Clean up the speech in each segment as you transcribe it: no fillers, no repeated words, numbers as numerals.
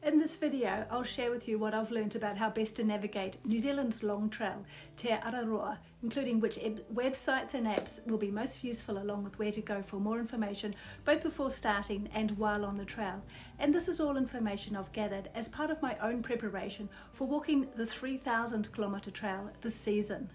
In this video, I'll share with you what I've learned about how best to navigate New Zealand's long trail, Te Araroa, including which websites and apps will be most useful, along with where to go for more information, both before starting and while on the trail. And this is all information I've gathered as part of my own preparation for walking the 3,000 kilometre trail this season.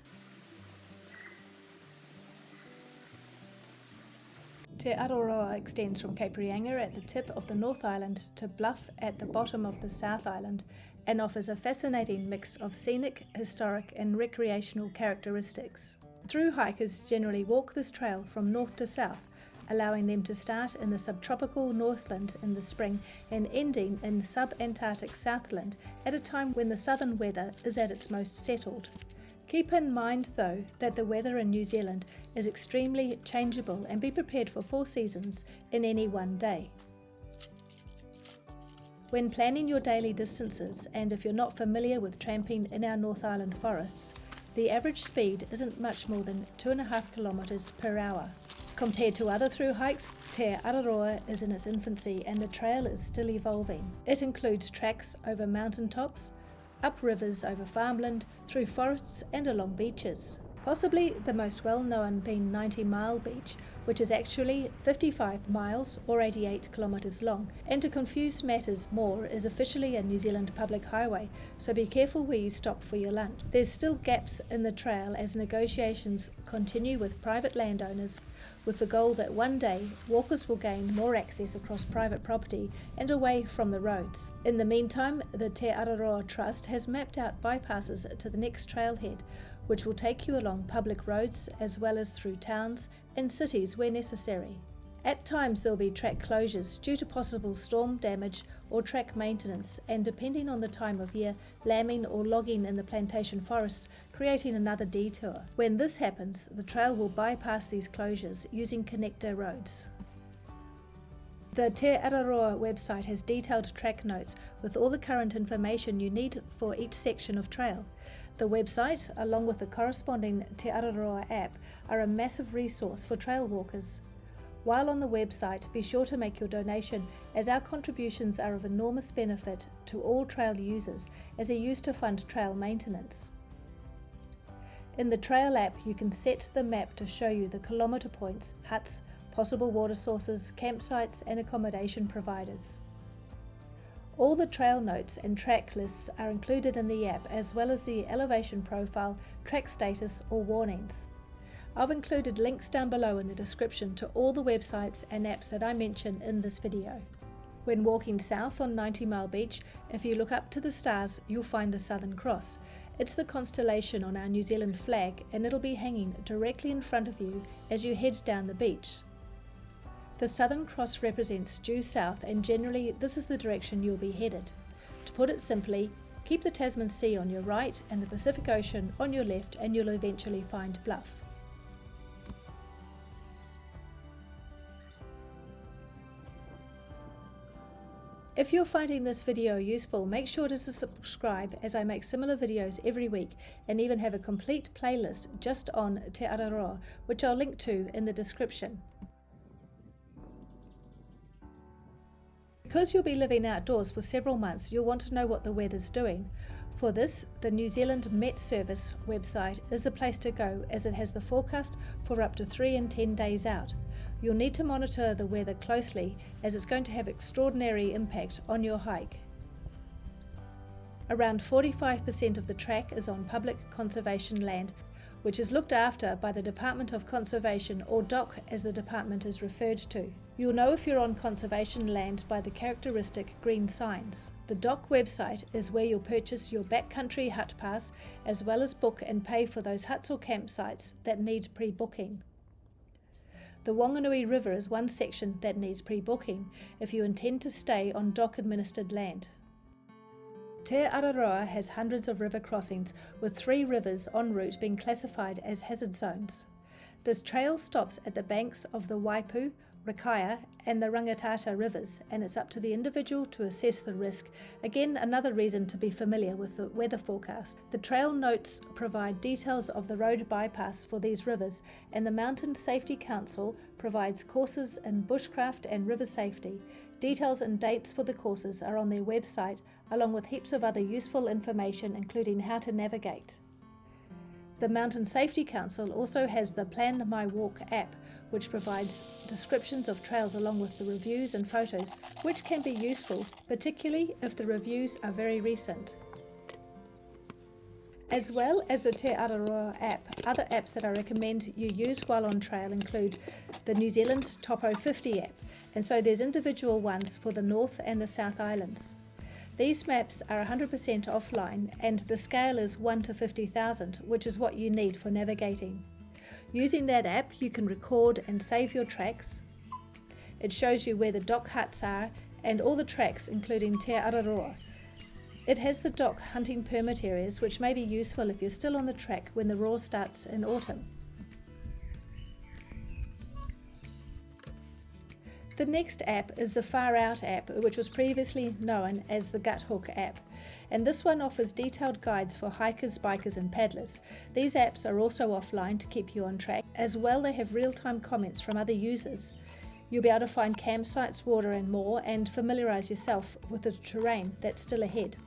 Te Araroa extends from Cape Reinga at the tip of the North Island to Bluff at the bottom of the South Island, and offers a fascinating mix of scenic, historic and recreational characteristics. Thru-hikers generally walk this trail from north to south, allowing them to start in the subtropical Northland in the spring and ending in sub-Antarctic Southland at a time when the southern weather is at its most settled. Keep in mind though that the weather in New Zealand is extremely changeable, and be prepared for 4 seasons in any one day. When planning your daily distances, and if you're not familiar with tramping in our North Island forests, the average speed isn't much more than 2.5 kilometres per hour. Compared to other through hikes, Te Araroa is in its infancy and the trail is still evolving. It includes tracks over mountain tops, up rivers, over farmland, through forests and along beaches. Possibly the most well-known being 90 Mile Beach, which is actually 55 miles or 88 kilometres long, and to confuse matters more, is officially a New Zealand public highway, so be careful where you stop for your lunch. There's still gaps in the trail as negotiations continue with private landowners, with the goal that one day walkers will gain more access across private property and away from the roads. In the meantime, the Te Araroa Trust has mapped out bypasses to the next trailhead, which will take you along public roads as well as through towns and cities where necessary. At times there'll be track closures due to possible storm damage or track maintenance, and depending on the time of year, lambing or logging in the plantation forests, creating another detour. When this happens, the trail will bypass these closures using connector roads. The Te Araroa website has detailed track notes with all the current information you need for each section of trail. The website, along with the corresponding Te Araroa app, are a massive resource for trail walkers. While on the website, be sure to make your donation, as our contributions are of enormous benefit to all trail users, as they're used to fund trail maintenance. In the trail app, you can set the map to show you the kilometre points, huts, possible water sources, campsites and accommodation providers. All the trail notes and track lists are included in the app, as well as the elevation profile, track status or warnings. I've included links down below in the description to all the websites and apps that I mention in this video. When walking south on 90 Mile Beach, if you look up to the stars, you'll find the Southern Cross. It's the constellation on our New Zealand flag, and it'll be hanging directly in front of you as you head down the beach. The Southern Cross represents due south, and generally this is the direction you'll be headed. To put it simply, keep the Tasman Sea on your right and the Pacific Ocean on your left, and you'll eventually find Bluff. If you're finding this video useful, make sure to subscribe, as I make similar videos every week and even have a complete playlist just on Te Araroa, which I'll link to in the description. Because you'll be living outdoors for several months, you'll want to know what the weather's doing. For this, the New Zealand Met Service website is the place to go, as it has the forecast for up to 3 and 10 days out. You'll need to monitor the weather closely, as it's going to have extraordinary impact on your hike. Around 45% of the track is on public conservation land, which is looked after by the Department of Conservation, or DOC as the department is referred to. You'll know if you're on conservation land by the characteristic green signs. The DOC website is where you'll purchase your backcountry hut pass, as well as book and pay for those huts or campsites that need pre-booking. The Wanganui River is one section that needs pre-booking if you intend to stay on DOC-administered land. Te Araroa has hundreds of river crossings, with 3 rivers en route being classified as hazard zones. This trail stops at the banks of the Waipu, Rakaia and the Rangitata rivers, and it's up to the individual to assess the risk. Again, another reason to be familiar with the weather forecast. The trail notes provide details of the road bypass for these rivers, and the Mountain Safety Council provides courses in bushcraft and river safety. Details and dates for the courses are on their website, along with heaps of other useful information including how to navigate. The Mountain Safety Council also has the Plan My Walk app, which provides descriptions of trails along with the reviews and photos, which can be useful, particularly if the reviews are very recent. As well as the Te Araroa app, other apps that I recommend you use while on trail include the New Zealand Topo 50 app, and so there's individual ones for the North and the South Islands. These maps are 100% offline and the scale is 1 to 50,000, which is what you need for navigating. Using that app, you can record and save your tracks. It shows you where the dock huts are and all the tracks, including Te Araroa. It has the dock hunting permit areas, which may be useful if you're still on the track when the roar starts in autumn. The next app is the Far Out app, which was previously known as the Gut Hook app, and this one offers detailed guides for hikers, bikers and paddlers. These apps are also offline to keep you on track. As well, they have real-time comments from other users. You'll be able to find campsites, water and more, and familiarise yourself with the terrain that's still ahead.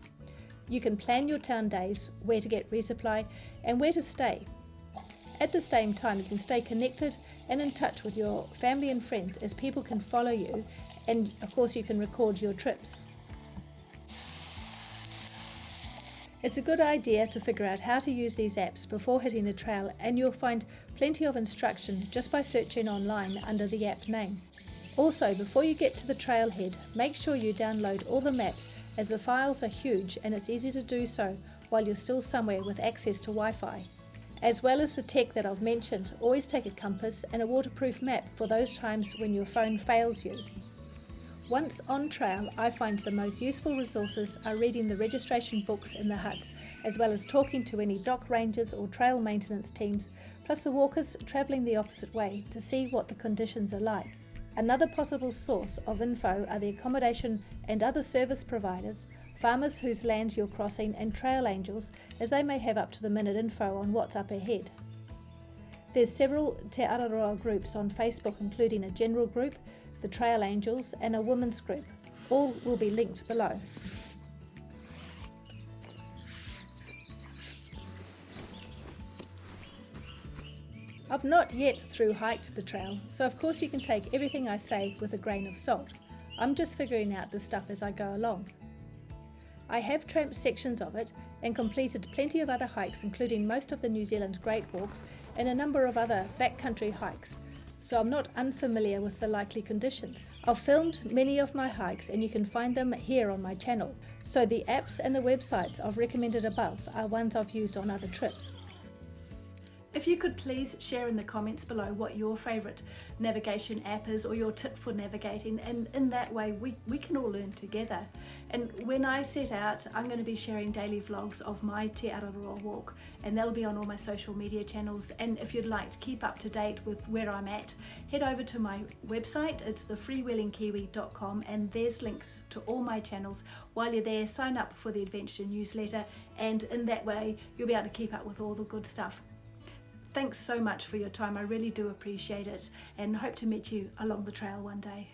You can plan your town days, where to get resupply and where to stay. At the same time, you can stay connected and in touch with your family and friends, as people can follow you, and of course you can record your trips. It's a good idea to figure out how to use these apps before hitting the trail, and you'll find plenty of instruction just by searching online under the app name. Also, before you get to the trailhead, make sure you download all the maps, as the files are huge and it's easy to do so while you're still somewhere with access to Wi-Fi. As well as the tech that I've mentioned, always take a compass and a waterproof map for those times when your phone fails you. Once on trail, I find the most useful resources are reading the registration books in the huts, as well as talking to any dock rangers or trail maintenance teams, plus the walkers travelling the opposite way to see what the conditions are like. Another possible source of info are the accommodation and other service providers, farmers whose land you're crossing and trail angels, as they may have up-to-the-minute info on what's up ahead. There's several Te Araroa groups on Facebook, including a general group, the Trail Angels and a women's group. All will be linked below. I've not yet thru-hiked the trail, so of course you can take everything I say with a grain of salt. I'm just figuring out the stuff as I go along. I have tramped sections of it and completed plenty of other hikes, including most of the New Zealand Great Walks and a number of other backcountry hikes, so I'm not unfamiliar with the likely conditions. I've filmed many of my hikes and you can find them here on my channel, so the apps and the websites I've recommended above are ones I've used on other trips. If you could please share in the comments below what your favourite navigation app is, or your tip for navigating, and in that way we can all learn together. And when I set out, I'm going to be sharing daily vlogs of my Te Araroa walk, and that'll be on all my social media channels. And if you'd like to keep up to date with where I'm at, head over to my website. It's the freewheelingkiwi.com, and there's links to all my channels. While you're there, sign up for the adventure newsletter, and in that way you'll be able to keep up with all the good stuff. Thanks so much for your time, I really do appreciate it, and hope to meet you along the trail one day.